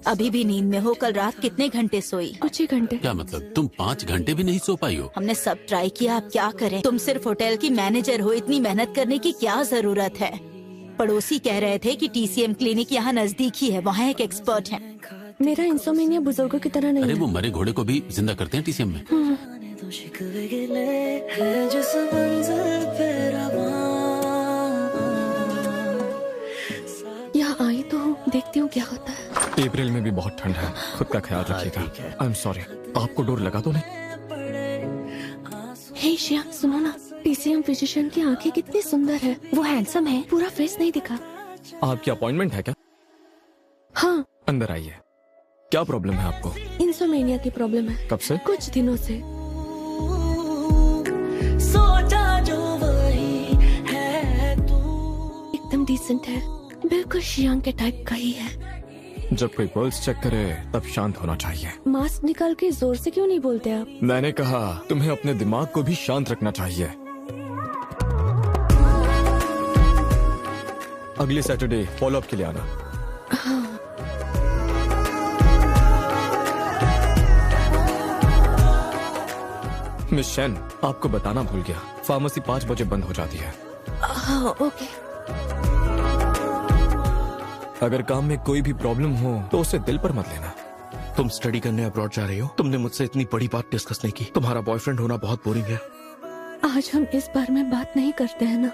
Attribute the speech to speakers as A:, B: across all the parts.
A: अभी भी नींद में हो? कल रात कितने घंटे सोई?
B: कुछ ही घंटे।
C: क्या मतलब तुम 5 घंटे भी नहीं सो पाई हो?
A: हमने सब ट्राई किया, आप क्या करें? तुम सिर्फ होटल की मैनेजर हो, इतनी मेहनत करने की क्या जरूरत है? पड़ोसी कह रहे थे कि TCM क्लिनिक यहाँ नजदीक ही है, वहाँ एक एक्सपर्ट है।
B: मेरा इंसोमेनिया बुजुर्गों की तरह नहीं
C: अरे
B: है।
C: वो मरे घोड़े को भी जिंदा करते हैं TCM में।
B: यहाँ आई तो हूँ, देखती हूँ क्या होता है।
D: अप्रैल में भी बहुत ठंड है, खुद का ख्याल रखिएगा। आई एम सॉरी, आपको डोर लगा तो नहीं?
B: हे श्याम, सुनो ना, TCM फिजिशियन की आंखें कितनी सुंदर है। वो हैंडसम है, पूरा फेस नहीं दिखा।
D: आपकी अपॉइंटमेंट है क्या?
B: हाँ।
D: अंदर आइए। क्या प्रॉब्लम है आपको?
B: इंसोमेनिया की प्रॉब्लम है।
D: कब से?
B: कुछ दिनों से।
E: सोचा जो वही है तू।
B: एकदम डिसेंट है, बिल्कुल श्याम के टाइप का ही है।
D: जब कोई पल्स चेक करे तब शांत होना चाहिए।
B: मास्क निकाल के जोर से क्यों नहीं बोलते आप?
D: मैंने कहा तुम्हें अपने दिमाग को भी शांत रखना चाहिए। अगले सैटरडे फॉलो अप के लिए आना।
B: हाँ।
D: मिस शेन, आपको बताना भूल गया, फार्मेसी 5 बजे बंद हो जाती है।
B: हाँ, ओके।
D: अगर काम में कोई भी प्रॉब्लम हो तो उसे दिल पर मत लेना।
F: तुम स्टडी करने अब्रॉड जा रही हो? तुमने मुझसे इतनी बड़ी बात डिस्कस नहीं की। तुम्हारा बॉयफ्रेंड होना बहुत बोरिंग है।
B: आज हम इस बारे में बात नहीं करते हैं ना।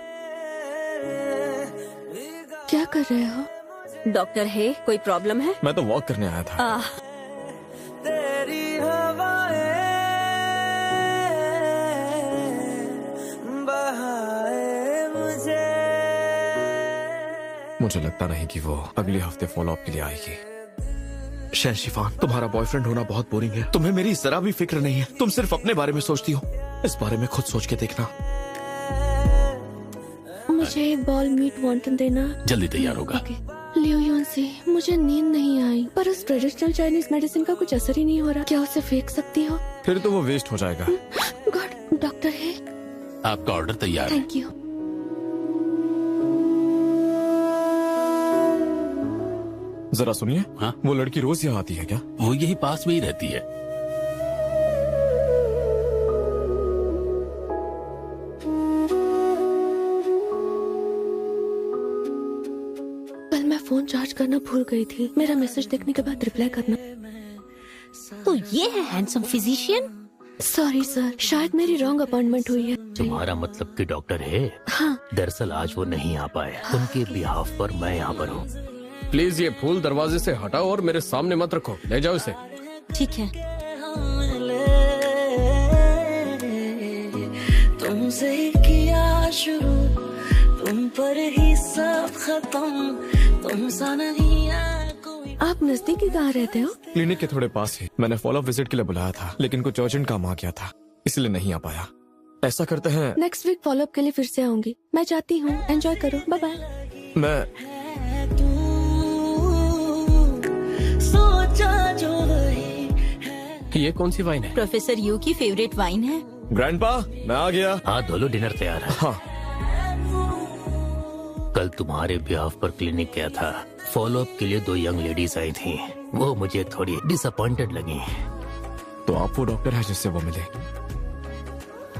B: क्या कर रहे हो?
A: डॉक्टर है, कोई प्रॉब्लम है?
D: मैं तो वॉक करने आया था।
E: तेरी हवाएं बहाए
D: मुझे लगता नहीं कि वो अगले हफ्ते फॉलो अप के लिए आएगी।
F: शिफान, तुम्हारा बॉयफ्रेंड होना बहुत बोरिंग है। तुम्हें मेरी जरा भी फिक्र नहीं है। तुम सिर्फ अपने बारे में सोचती हो। इस बारे में खुद सोच के देखना।
B: मुझे एक बॉल मीट वॉन्टन देना।
C: जल्दी तैयार होगा।
B: लियो योनसी, मुझे नींद नहीं आई, पर उस ट्रेडिशनल चाइनीज मेडिसिन का कुछ असर ही नहीं हो रहा। क्या उसे फेंक सकती हो?
D: फिर तो वो वेस्ट हो जाएगा।
B: गॉड, डॉक्टर है।
C: आपका ऑर्डर तैयार है।
B: Thank you.
D: जरा सुनिए।
C: हाँ?
D: वो लड़की रोज यहाँ आती है क्या?
C: वो यही पास में ही रहती है।
B: कल मैं फोन चार्ज करना भूल गई थी। मेरा मैसेज देखने के बाद रिप्लाई करना।
A: तो ये है हैंडसम फिजिशियन?
B: सॉरी सर, शायद मेरी रॉन्ग अपॉइंटमेंट हुई है।
G: तुम्हारा मतलब कि डॉक्टर है?
B: हाँ।
G: दरअसल आज वो नहीं आ पाए। उनके बिहाफ पर मैं यहाँ पर हूँ।
D: प्लीज ये फूल दरवाजे से हटाओ और मेरे सामने मत रखो। ले जाओ इसे।
A: ठीक है।
E: तुमसे किया शुरू, तुम पर ही सब खत्म, तुम सा नहीं है कोई।
B: आप नजदीकी कहाँ रहते हो?
D: क्लिनिक के थोड़े पास ही। मैंने फॉलो अप विजिट के लिए बुलाया था, लेकिन कुछ अर्जेंट काम आ गया था, इसलिए नहीं आ पाया। ऐसा करते हैं,
B: नेक्स्ट वीक फॉलो अप के लिए फिर से आऊंगी। मैं जाती हूँ, एंजॉय करो, बाय बाय।
D: मैं
E: सोचा जो वही है।
D: ये कौन सी वाइन है?
A: प्रोफेसर यू की फेवरेट वाइन है।
D: ग्रैंडपा, मैं आ गया।
G: हाँ धोलो, डिनर तैयार है।
D: हाँ।
G: कल तुम्हारे बिहाफ पर क्लिनिक गया था। फॉलो अप के लिए 2 यंग लेडीज आई थी। वो मुझे थोड़ी डिसअपॉइंटेड लगी।
D: तो आप वो डॉक्टर है जिससे वो मिले?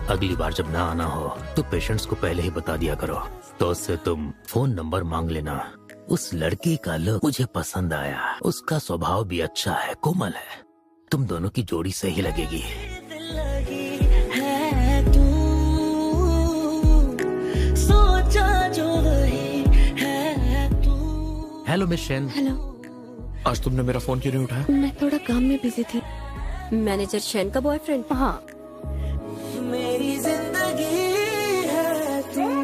G: अगली बार जब ना आना हो तो पेशेंट्स को पहले ही बता दिया करो। तो उससे तुम फोन नंबर मांग लेना। उस लड़की का लुक मुझे पसंद आया। उसका स्वभाव भी अच्छा है, कोमल है। तुम दोनों की जोड़ी सही लगेगी।
F: Hello Miss Shen.
B: हेलो।
F: आज तुमने मेरा फोन क्यों नहीं उठाया?
B: मैं थोड़ा काम में बिजी थी।
A: मैनेजर शेन का बॉयफ्रेंड? हाँ।
E: मेरी जिंदगी है तू।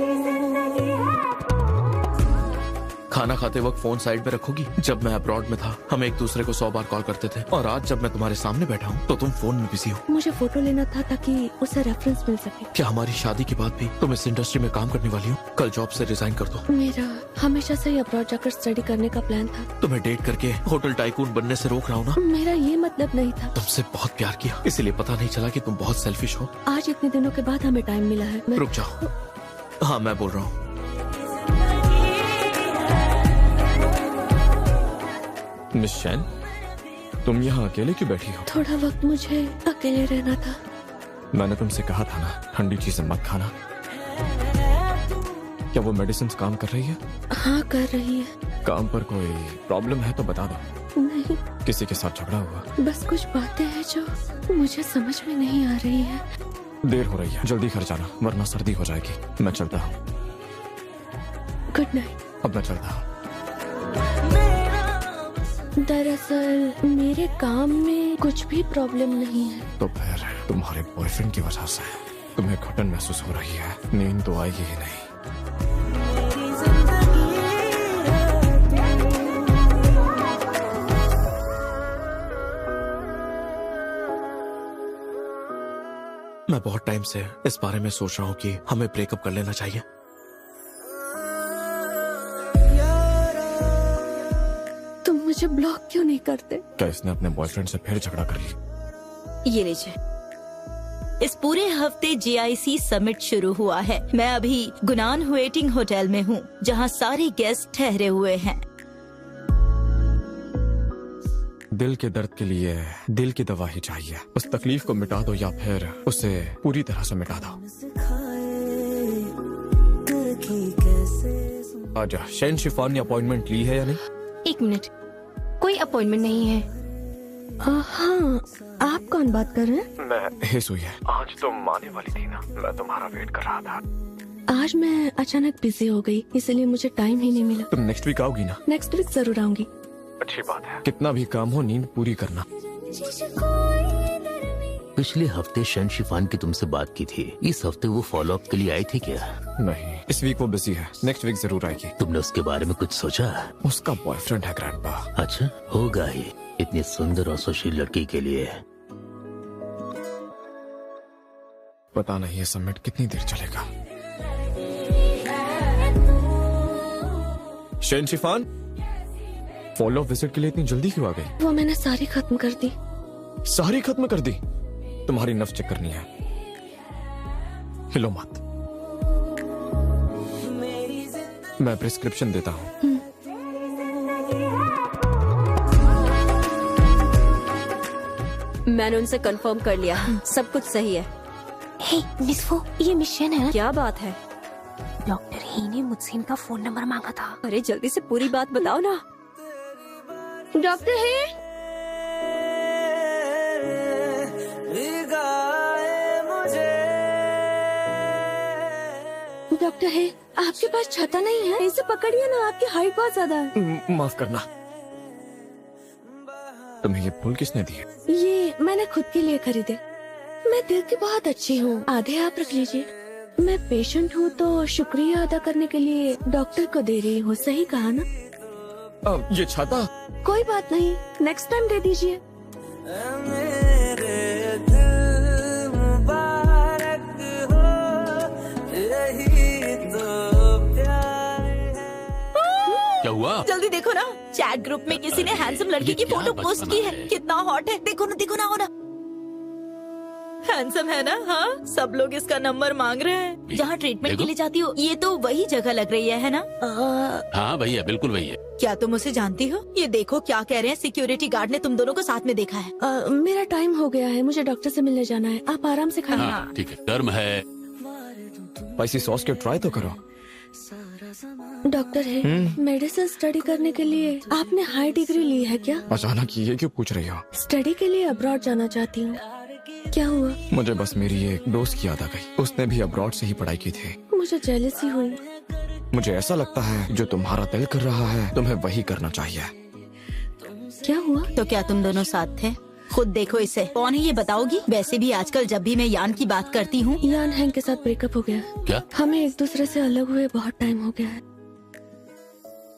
F: खाना खाते वक्त फोन साइड में रखोगी? जब मैं अब्रॉड में था हम एक दूसरे को 100 बार कॉल करते थे, और आज जब मैं तुम्हारे सामने बैठा हूँ तो तुम फोन में बिजी हो।
B: मुझे फोटो लेना था ताकि उसे रेफरेंस मिल सके।
F: क्या हमारी शादी के बाद भी तुम इस इंडस्ट्री में काम करने वाली हो? कल जॉब से रिजाइन कर दो।
B: मेरा हमेशा से अब्रॉड जाकर स्टडी करने का प्लान था।
F: तुम्हें डेट करके होटल टाइकून बनने से रोक रहा हूँ ना?
B: मेरा ये मतलब नहीं था।
F: तुमसे बहुत प्यार किया, इसलिए पता नहीं चला कि तुम बहुत सेल्फिश हो।
B: आज इतने दिनों के बाद हमें टाइम मिला है।
F: रुक जाओ। हाँ मैं बोल रहा हूँ।
D: मिस शैन, तुम यहाँ अकेले क्यों बैठी हो?
B: थोड़ा वक्त मुझे अकेले रहना था।
D: मैंने तुमसे कहा था ना, ठंडी चीजें मत खाना। क्या वो मेडिसिन काम कर रही है?
B: हाँ कर रही है।
D: काम पर कोई प्रॉब्लम है तो बता दो।
B: नहीं,
D: किसी के साथ झगड़ा हुआ?
B: बस कुछ बातें हैं जो मुझे समझ में नहीं आ रही है।
D: देर हो रही है, जल्दी घर जाना वरना सर्दी हो जाएगी। मैं चलता हूँ।
B: Good night.
D: अब मैं चलता हूँ।
B: दरअसल मेरे काम में कुछ भी प्रॉब्लम नहीं है।
D: तो फिर तुम्हारे बॉयफ्रेंड की वजह से तुम्हें घुटन महसूस हो रही है, नींद तो आएगी ही नहीं।
F: मैं बहुत टाइम से इस बारे में सोच रहा हूँ कि हमें ब्रेकअप कर लेना चाहिए।
B: तुम मुझे ब्लॉक क्यों नहीं करते?
D: क्या इसने अपने बॉयफ्रेंड से फिर झगड़ा कर लिया?
A: ये लीजिए। इस पूरे हफ्ते JIC समिट शुरू हुआ है। मैं अभी गुनान वेटिंग होटल में हूँ, जहाँ सारे गेस्ट ठहरे हुए हैं।
D: दिल के दर्द के लिए दिल की दवा ही चाहिए। उस तकलीफ को मिटा दो या फिर उसे पूरी तरह से मिटा दो। आजा, शैन शिफान ने अपॉइंटमेंट ली है या नहीं?
B: 1 मिनट, कोई अपॉइंटमेंट नहीं है। हाँ, आप कौन बात कर रहे हैं?
D: मैं हेसुई है। आज तुम आने वाली थी ना, मैं तुम्हारा वेट कर रहा था।
B: आज मैं अचानक बिजी हो गई, इसलिए मुझे टाइम ही नहीं मिला।
D: तुम नेक्स्ट वीक आओगी ना?
B: नेक्स्ट वीक जरूर आऊंगी।
D: अच्छी बात है। कितना भी काम हो, नींद पूरी करना।
G: पिछले हफ्ते शैन शिफान की तुमसे बात की थी। इस हफ्ते वो फॉलो अप के लिए आई थी क्या?
D: नहीं, इस वीक वो बिजी है। नेक्स्ट वीक जरूर आएगी।
G: तुमने उसके बारे में कुछ सोचा?
D: उसका बॉयफ्रेंड है ग्रैंडपा।
G: अच्छा, होगा ही। इतनी सुंदर और सुशील लड़की के लिए।
D: पता नहीं ये समिट कितनी देर चलेगा। शैन शिफान, फॉलो विजिट के लिए इतनी जल्दी क्यों आ गई?
B: वो मैंने सारी खत्म कर दी।
D: सारी खत्म कर दी? तुम्हारी नफ्स चेक करनी है। हिलो मत। मैं प्रिस्क्रिप्शन देता हूँ।
H: मैंने उनसे कंफर्म कर लिया, सब कुछ सही है।
B: हे मिस वो, ये मिशन है।
H: क्या बात है?
B: डॉक्टर ही ने मुझसे इनका फोन नंबर मांगा था।
H: अरे जल्दी से पूरी बात बताओ ना।
B: डॉक्टर है? डॉक्टर है, आपके पास छाता नहीं है? इसे पकड़िए ना, आपकी हाइट बहुत ज्यादा है।
D: माफ करना। तुम्हें ये फूल किसने दिए?
B: ये मैंने खुद के लिए खरीदे। मैं दिल की बहुत अच्छी हूँ, आधे आप रख लीजिए। मैं पेशेंट हूँ तो शुक्रिया अदा करने के लिए डॉक्टर को दे रही हूँ। सही कहा ना?
D: ये छाता?
B: कोई बात नहीं, नेक्स्ट टाइम दे दीजिए।
C: क्या हुआ?
A: जल्दी देखो ना, चैट ग्रुप में किसी ने हैंडसम लड़की की
C: क्या
A: फोटो
C: बचपना
A: पोस्ट की है।
C: है?
A: कितना हॉट है, देखो ना हो ना। हैंडसम है ना? हाँ, सब लोग इसका नंबर मांग रहे हैं। जहाँ ट्रीटमेंट
C: देखो।
A: के लिए जाती हो, ये तो वही जगह लग रही है ना?
C: हाँ वही है, बिल्कुल वही है।
A: क्या तुम उसे जानती हो? ये देखो क्या कह रहे हैं, सिक्योरिटी गार्ड ने तुम दोनों को साथ में देखा है।
B: मेरा टाइम हो गया है, मुझे डॉक्टर से मिलने जाना है। आप आराम से खाइए।
C: हाँ ठीक है, टर्म है।
D: स्पाइसी सॉस के ट्राई तो करो।
B: डॉक्टर है, मेडिसिन स्टडी करने के लिए आपने हाई डिग्री ली है क्या?
D: अचानक ये क्यों पूछ रही हो?
B: स्टडी के लिए अब्रॉड जाना चाहती हूँ। क्या हुआ?
D: मुझे बस मेरी एक दोस्त की याद आ गई। उसने भी अब्रॉड से ही पढ़ाई की थी।
B: मुझे जेलसी हुई।
D: मुझे ऐसा लगता है जो तुम्हारा दिल कर रहा है तुम्हें वही करना चाहिए।
B: क्या हुआ?
A: तो क्या तुम दोनों साथ थे? खुद देखो इसे। कौन है ये बताओगी? वैसे भी आजकल जब भी मैं यान की बात करती हूँ।
B: यान हैंग के साथ ब्रेकअप हो गया।
C: क्या?
B: हमें एक दूसरे से अलग हुए बहुत टाइम हो गया है।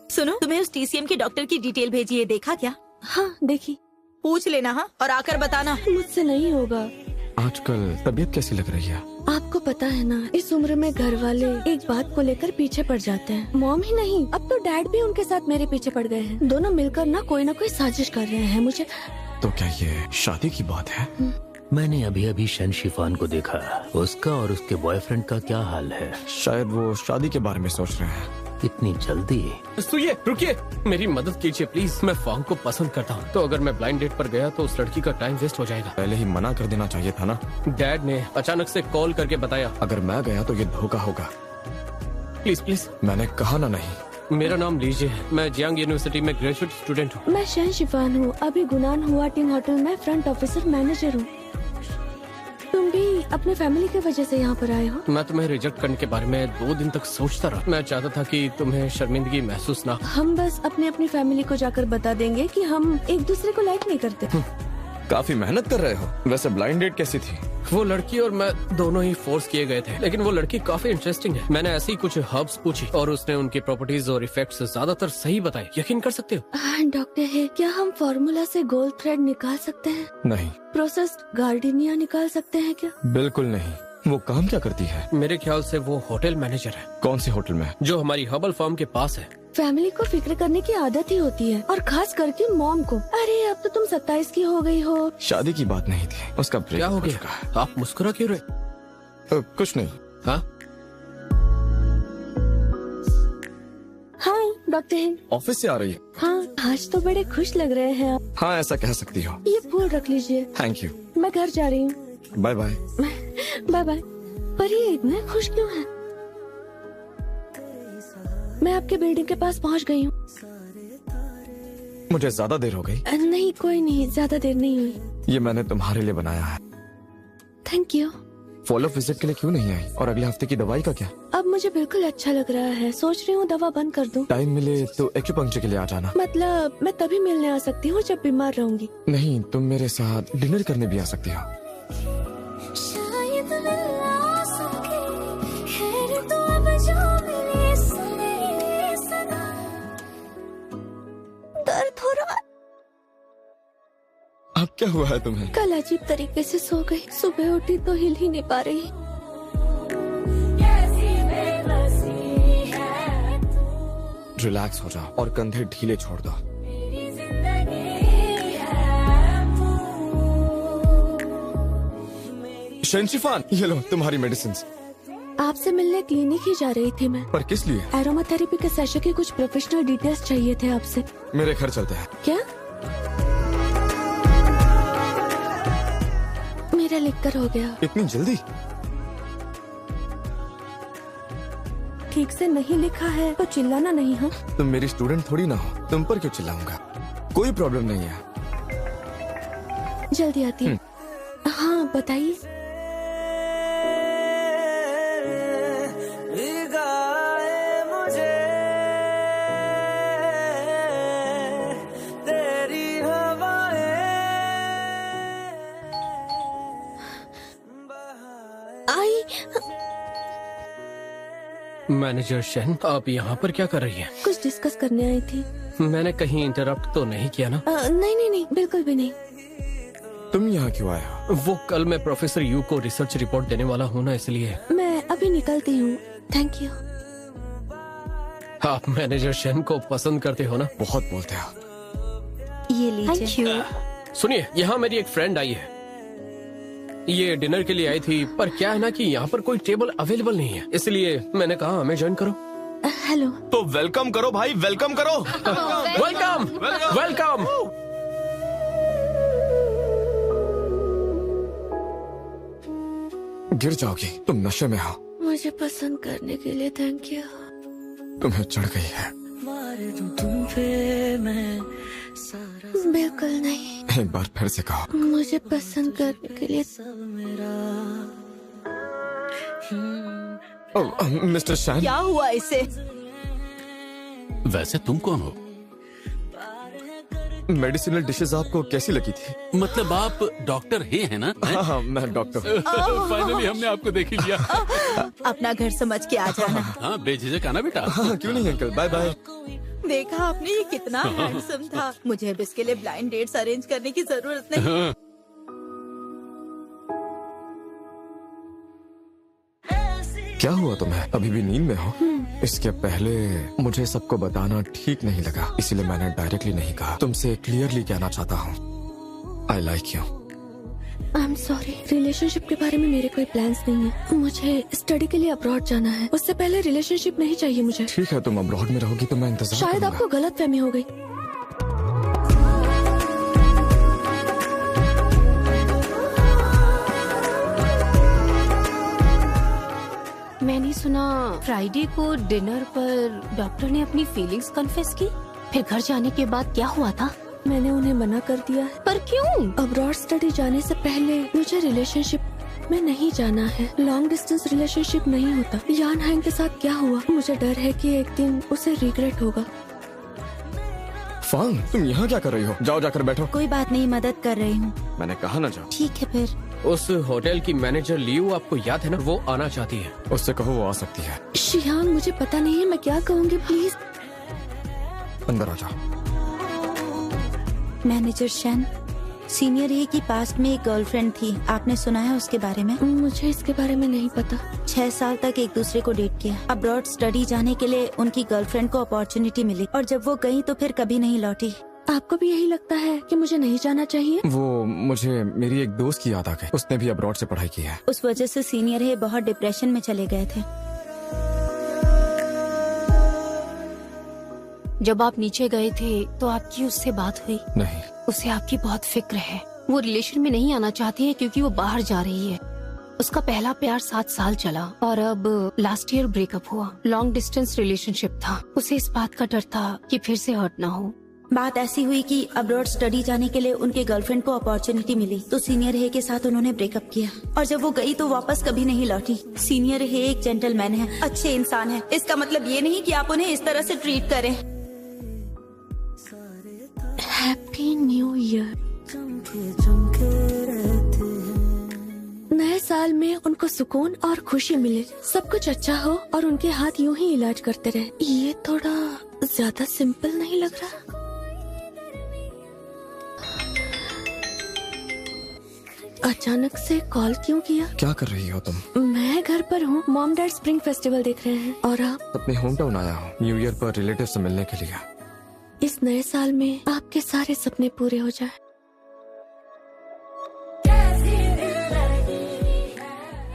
A: सुनो, तुम्हें उस TCM के डॉक्टर की डिटेल भेजी है, देखा क्या?
B: हाँ देखी।
A: पूछ लेना हाँ, और आकर बताना।
B: मुझसे नहीं होगा।
D: आजकल तबीयत कैसी लग रही है?
B: आपको पता है ना, इस उम्र में घर वाले एक बात को लेकर पीछे पड़ जाते हैं। मॉम ही नहीं, अब तो डैड भी उनके साथ मेरे पीछे पड़ गए हैं। दोनों मिलकर ना कोई साजिश कर रहे हैं मुझे।
D: तो क्या ये शादी की बात है?
G: मैंने अभी अभी शैन शिफान को देखा। उसका और उसके बॉयफ्रेंड का क्या हाल है?
D: शायद वो शादी के बारे में सोच रहे हैं।
G: इतनी जल्दी?
D: सुनिए, रुकिए, मेरी मदद कीजिए प्लीज। मैं फॉर्म को पसंद करता हूँ, तो अगर मैं ब्लाइंड डेट पर गया तो उस लड़की का टाइम वेस्ट हो जाएगा। पहले ही मना कर देना चाहिए था ना। डैड ने अचानक से कॉल करके बताया। अगर मैं गया तो ये धोखा होगा। Please please. मैंने कहा ना नहीं। मेरा नाम लीजिए है, मैं जियांग यूनिवर्सिटी में ग्रेजुएट स्टूडेंट हूँ।
B: मैं शहन शिफान हूँ, अभी गुनान हुआ टिंग होटल में फ्रंट ऑफिसर मैनेजर हूँ। तुम भी अपने फैमिली की वजह से यहाँ पर आए हो?
D: मैं तुम्हें रिजेक्ट करने के बारे में 2 दिन तक सोचता रहा। मैं चाहता था कि तुम्हें शर्मिंदगी महसूस ना।
B: हम बस अपनी फैमिली को जाकर बता देंगे कि हम एक दूसरे को लाइक नहीं करते।
D: काफी मेहनत कर रहे हो। वैसे ब्लाइंड डेट कैसी थी? वो लड़की और मैं दोनों ही फोर्स किए गए थे, लेकिन वो लड़की काफी इंटरेस्टिंग है। मैंने ऐसी कुछ हर्ब्स पूछी और उसने उनकी प्रॉपर्टीज और इफेक्ट्स ज्यादातर सही बताए। यकीन कर सकते हो?
B: डॉक्टर है, क्या हम फॉर्मूला से गोल्ड थ्रेड निकाल सकते हैं?
D: नहीं।
B: प्रोसेस्ड गार्डिनिया निकाल सकते हैं क्या?
D: बिल्कुल नहीं। वो काम क्या करती है? मेरे ख्याल से वो होटल मैनेजर है। कौन सी होटल में? जो हमारी हबल फार्म के पास है।
B: फैमिली को फिक्र करने की आदत ही होती है, और खास करके मॉम को। अरे अब तो तुम 27 की हो गई हो।
D: शादी की बात नहीं थी, उसका ब्रेक क्या हो गया? आप मुस्कुरा क्यों रहे? कुछ नहीं। हाँ
B: हाय डॉक्टर है।
D: ऑफिस से आ रही है?
B: हाँ, आज तो बड़े खुश लग रहे हैं आप।
D: हाँ, ऐसा कह सकती हो।
B: ये फूल रख लीजिए।
D: Thank you.
B: मैं घर जा रही हूँ।
D: Bye bye.
B: Bye bye. पर ये इतने खुश क्यों है? मैं आपके बिल्डिंग के पास पहुंच गई हूँ।
D: मुझे ज्यादा देर हो गई?
B: नहीं कोई नहीं, ज्यादा देर नहीं हुई।
D: ये मैंने तुम्हारे लिए बनाया है।
B: Thank you.
D: फॉलो विजिट के लिए क्यों नहीं आई? और अगले हफ्ते की दवाई का क्या?
B: अब मुझे बिल्कुल अच्छा लग रहा है, सोच रही हूँ दवा बंद कर दूँ।
D: टाइम मिले तो एक्यूपंक्चर के लिए आ जाना।
B: मतलब मैं तभी मिलने आ सकती हूँ जब बीमार रहूंगी।
D: नहीं, तुम मेरे साथ डिनर करने भी आ सकती हो।
B: दर्द हो रहा है।
D: अब क्या हुआ है तुम्हें?
B: कल अजीब तरीके से सो गई, सुबह उठी तो हिल ही नहीं पा रही।
D: रिलैक्स हो जाओ और कंधे ढीले छोड़ दो। शहनशिफान, ये लो तुम्हारी मेडिसिन।
B: आपसे मिलने क्लिनिक ही जा रही थी मैं।
D: पर किस लिए?
B: एरोमाथेरेपी के सेशन की कुछ प्रोफेशनल डिटेल्स चाहिए थे आपसे।
D: मेरे घर चलते हैं।
B: क्या? मेरा लिखकर हो गया।
D: इतनी जल्दी?
B: ठीक से नहीं लिखा है तो चिल्लाना नहीं। हाँ,
D: तुम मेरी स्टूडेंट थोड़ी ना हो, तुम पर क्यों चिल्लाऊंगा? कोई प्रॉब्लम नहीं है।
B: जल्दी आती है। हाँ बताइए।
D: मैनेजर शहन, आप यहाँ पर क्या कर रही हैं?
B: कुछ डिस्कस करने आई थी।
D: मैंने कहीं इंटरप्ट तो नहीं किया ना?
B: नहीं, बिल्कुल भी नहीं।
D: तुम यहाँ क्यों आए हो? वो कल मैं प्रोफेसर यू को रिसर्च रिपोर्ट देने वाला हूँ ना, इसलिए।
B: मैं अभी निकलती हूँ। Thank you.
D: आप मैनेजर शहन को पसंद करते हो ना? बहुत बोलते हो।
A: ये लीजिए।
D: सुनिए, यहाँ मेरी एक फ्रेंड आई है। ये डिनर के लिए आई थी, पर क्या है ना कि यहाँ पर कोई टेबल अवेलेबल नहीं है, इसलिए मैंने कहा हमें ज्वाइन करो।
B: हेलो।
F: तो वेलकम करो भाई, वेलकम करो।
D: Welcome welcome. गिर जाओगी, तुम नशे में हो।
B: मुझे पसंद करने के लिए थैंक यू।
D: तुम्हें चढ़ गई है।
E: तुम पे मैं सारा
B: बिल्कुल नहीं।
D: एक बार फिर से कहो।
B: मुझे पसंद करने के लिए।
D: मिस्टर शहन।
A: क्या हुआ इसे?
C: वैसे तुम कौन हो?
D: मेडिसिनल डिशेस आपको कैसी लगी थी?
C: मतलब आप डॉक्टर है ना?
D: हाँ, मैं डॉक्टर हूँ।
C: फाइनली हमने आपको देख ही लिया।
A: अपना घर समझ के आ जाना।
C: हाँ, बेझिझक आना बेटा।
D: हाँ, क्यों नहीं अंकल, बाय बाय।
A: देखा आपने, ये कितना हैंडसम था। मुझे अब इसके लिए ब्लाइंड डेट्स अरेंज करने की जरूरत नहीं।
D: क्या हुआ तुम्हें? अभी भी नींद में हो? इसके पहले मुझे सबको बताना ठीक नहीं लगा, इसीलिए मैंने डायरेक्टली नहीं कहा। तुमसे क्लियरली कहना चाहता हूँ, I like you.
B: I am sorry, relationship के बारे में मेरे कोई प्लान्स नहीं है। मुझे स्टडी के लिए अब्रॉड जाना है, उससे पहले रिलेशनशिप नहीं चाहिए मुझे।
I: ठीक है, तुम अब्रॉड में रहोगी तो मैं इंतजार
B: शायद
I: करूंगा।
B: आपको गलतफहमी हो गई।
J: मैंने सुना फ्राइडे को डिनर पर डॉक्टर ने अपनी फीलिंग्स कन्फेस की, फिर घर जाने के बाद क्या हुआ था?
B: मैंने उन्हें मना कर दिया है।
J: पर क्यों?
B: अब्रॉड स्टडी जाने से पहले मुझे रिलेशनशिप में नहीं जाना है। लॉन्ग डिस्टेंस रिलेशनशिप नहीं होता। यान हैंग के साथ क्या हुआ, मुझे डर है कि एक दिन उसे रिग्रेट होगा।
I: फांग, तुम यहाँ क्या कर रही हो? जाओ जाकर बैठो।
A: कोई बात नहीं, मदद कर रही हूँ।
I: मैंने कहा ना जाओ।
A: ठीक है फिर।
D: उस होटल की मैनेजर लियू आपको याद है ना, वो आना चाहती है।
I: उससे कहो वो आ सकती है।
B: शियांग, मुझे पता नहीं है मैं क्या कहूँगी, प्लीज।
I: अंदर आ जाओ।
A: मैनेजर शन, सीनियर ही की पास्ट में एक गर्लफ्रेंड थी, आपने सुना है उसके बारे में?
B: मुझे इसके बारे में नहीं पता।
A: 6 साल तक एक दूसरे को डेट किया। अब्रॉड स्टडी जाने के लिए उनकी गर्लफ्रेंड को अपॉर्चुनिटी मिली और जब वो गई तो फिर कभी नहीं लौटी।
B: आपको भी यही लगता है कि मुझे नहीं जाना चाहिए?
I: वो मुझे मेरी एक दोस्त की याद आ गई, उसने भी अब्रॉड से पढ़ाई की है।
A: उस वजह से सीनियर है बहुत डिप्रेशन में चले गए थे।
J: जब आप नीचे गए थे तो आपकी उससे बात हुई?
I: नहीं।
J: उसे आपकी बहुत फिक्र है। वो रिलेशन में नहीं आना चाहती है क्योंकि वो बाहर जा रही है। उसका पहला प्यार 7 साल चला और अब लास्ट ईयर ब्रेकअप हुआ। लॉन्ग डिस्टेंस रिलेशनशिप था। उसे इस बात का डर था कि फिर से हर्ट ना हो।
A: बात ऐसी हुई कि अब्रॉड स्टडी जाने के लिए उनके गर्लफ्रेंड को अपॉर्चुनिटी मिली तो सीनियर हे के साथ उन्होंने ब्रेकअप किया और जब वो गई तो वापस कभी नहीं लौटी। सीनियर हे एक जेंटलमैन है, अच्छे इंसान है। इसका मतलब ये नहीं कि आप उन्हें इस तरह से ट्रीट करें।
B: Happy new year. नए साल में उनको सुकून और खुशी मिले, सब कुछ अच्छा हो और उनके हाथ यूं ही इलाज करते रहे। ये थोड़ा ज्यादा सिंपल नहीं लग रहा? अचानक से कॉल क्यों किया?
I: क्या कर रही हो तुम?
B: मैं घर पर हूँ, मॉम डैड स्प्रिंग फेस्टिवल देख रहे हैं। और आप?
I: अपने होम टाउन आया हूँ न्यू ईयर पर रिलेटिव से मिलने के लिए।
B: इस नए साल में आपके सारे सपने पूरे हो जाए।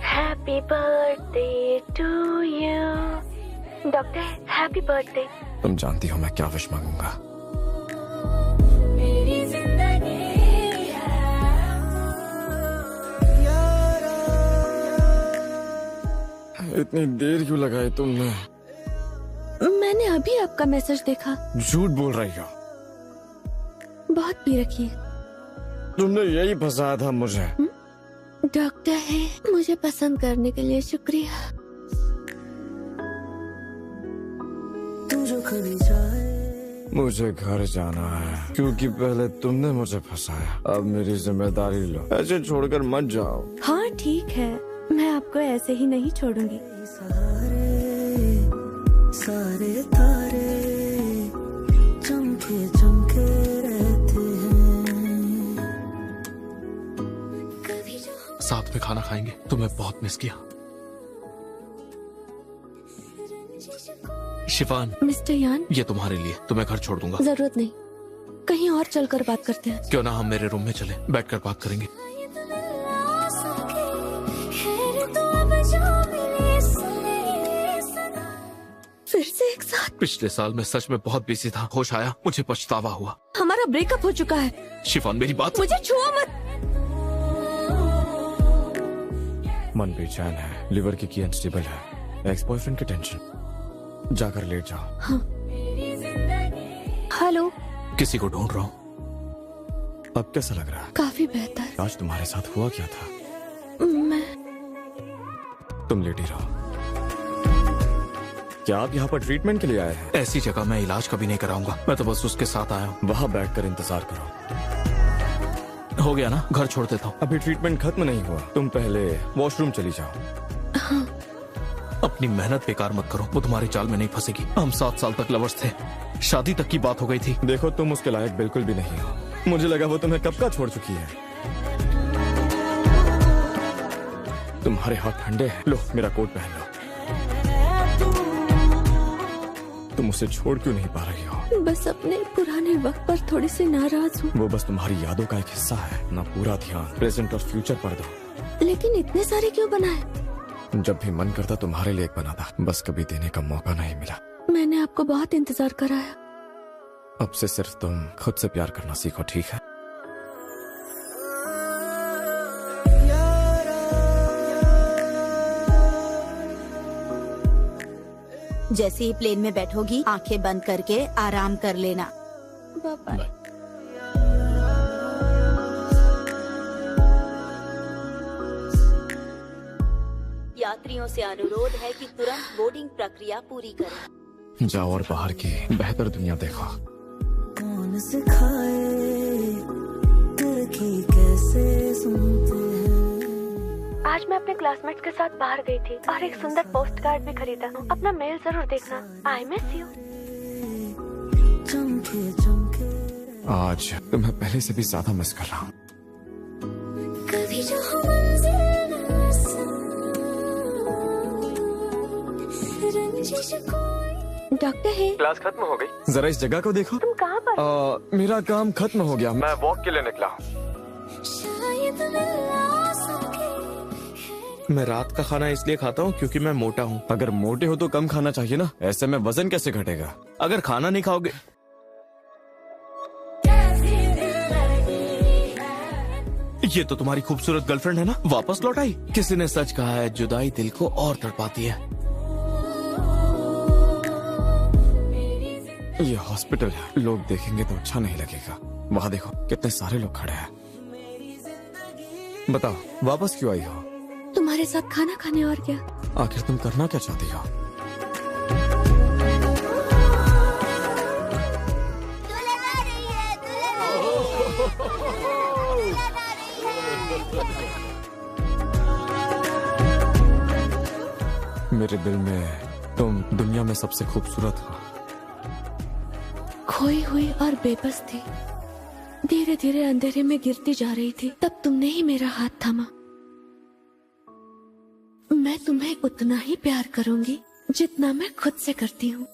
B: Happy birthday to you. Doctor, happy birthday.
I: तुम जानती हो मैं क्या विश मांगूंगा। इतनी देर क्यों लगाई तुमने?
B: मैंने अभी आपका मैसेज देखा।
I: झूठ बोल रही हो।
B: बहुत पी रखी है।
I: तुमने यही फंसाया था मुझे।
B: डॉक्टर है, मुझे पसंद करने के लिए शुक्रिया।
I: मुझे घर जाना है क्योंकि पहले तुमने मुझे फंसाया। अब मेरी जिम्मेदारी लो, ऐसे छोड़कर मत जाओ।
B: हाँ ठीक है, मैं आपको ऐसे ही नहीं छोड़ूंगी।
E: सारे तारे चमके चमके रहते हैं।
F: साथ में खाना खाएंगे, तुम्हें बहुत मिस किया। शिफान,
B: मिस्टर यान,
F: ये तुम्हारे लिए, तुम्हें घर छोड़ दूंगा।
B: जरूरत नहीं, कहीं और चलकर बात करते हैं।
F: क्यों ना हम मेरे रूम में चले, बैठकर बात करेंगे।
B: फिर से एक साथ?
F: पिछले साल मैं सच में बहुत बिजी था, होश आया, मुझे पछतावा हुआ।
B: हमारा ब्रेकअप हो चुका है।
F: शिफान मेरी बात।
B: मुझे छुओ मत।
I: मन बेचैन है, लिवर की अनस्टेबल है, एक्स बॉयफ्रेंड की टेंशन। जाकर लेट जाओ।
B: हाँ। हेलो।
F: किसी को ढूंढ रहा हूँ।
I: अब कैसा लग रहा है?
B: काफी बेहतर।
I: आज तुम्हारे साथ हुआ क्या था? तुम लेटी रहो। क्या आप यहाँ पर ट्रीटमेंट के लिए आए हैं?
F: ऐसी जगह मैं इलाज कभी नहीं कराऊंगा, मैं तो बस उसके साथ आया हूँ।
I: वहाँ बैठकर इंतजार करो।
F: हो गया ना, घर छोड़ देता हूँ।
I: अभी ट्रीटमेंट खत्म नहीं हुआ, तुम पहले वॉशरूम चली जाओ।
B: हाँ।
F: अपनी मेहनत बेकार मत करो, वो तुम्हारी चाल में नहीं फंसेगी। हम 7 साल तक लवर्स थे, शादी तक की बात हो गई थी।
I: देखो तुम उसके लायक बिल्कुल भी नहीं हो। मुझे लगा वो तुम्हें कब का छोड़ चुकी है। तुम्हारे हाथ ठंडे हैं, लो मेरा कोट पहन लो। तुम उसे छोड़ क्यों नहीं पा रही हो?
B: बस अपने पुराने वक्त पर थोड़ी सी नाराज हूँ।
I: वो बस तुम्हारी यादों का एक हिस्सा है ना, पूरा ध्यान प्रेजेंट और फ्यूचर पर दो।
B: लेकिन इतने सारे क्यों बनाए?
I: जब भी मन करता तुम्हारे लिए एक बनाता, बस कभी देने का मौका नहीं मिला।
B: मैंने आपको बहुत इंतजार कराया।
I: अब से सिर्फ तुम खुद से प्यार करना सीखो, ठीक है?
A: जैसे ही प्लेन में बैठोगी आंखें बंद करके आराम कर लेना।
B: बाय।
A: यात्रियों से अनुरोध है कि तुरंत बोर्डिंग प्रक्रिया पूरी करें।
I: जाओ और बाहर की बेहतर दुनिया देखो।
E: कौन सिखाए दिल की कैसे सुनते हैं।
B: आज मैं अपने क्लासमेट्स के साथ बाहर गई थी और एक सुंदर पोस्ट कार्ड भी खरीदा। अपना मेल जरूर देखना। I miss you.
E: चमके चमके
I: आज तुम्हें पहले से भी ज्यादा मिस कर रहा हूँ।
E: कभी जो हो मंजिल न सा, रंजिश कोई।
B: डॉक्टर है।
I: क्लास खत्म हो गई, जरा इस जगह को देखो।
B: तुम कहाँ पर?
I: मेरा काम खत्म हो गया, मैं वॉक के लिए निकला हूँ।
E: शायद मिला सके।
F: मैं रात का खाना इसलिए खाता हूँ क्योंकि मैं मोटा हूँ।
I: अगर मोटे हो तो कम खाना चाहिए ना, ऐसे में वजन कैसे घटेगा?
F: अगर खाना नहीं खाओगे। ये तो तुम्हारी खूबसूरत गर्लफ्रेंड है ना, वापस लौट आई। किसी ने सच कहा है, जुदाई दिल को और तड़पाती है।
I: ये हॉस्पिटल है, लोग देखेंगे तो अच्छा नहीं लगेगा। वहाँ देखो कितने सारे लोग खड़े हैं। बताओ वापस क्यों आई हो?
B: तुम्हारे साथ खाना खाने और क्या।
I: आखिर तुम करना क्या चाहती हो? मेरे दिल में तुम दुनिया में सबसे खूबसूरत हो।
B: खोई हुई और बेबस थी, धीरे धीरे अंधेरे में गिरती जा रही थी। तब तुमने ही मेरा हाथ थामा। मैं तुम्हें उतना ही प्यार करूंगी जितना मैं खुद से करती हूँ।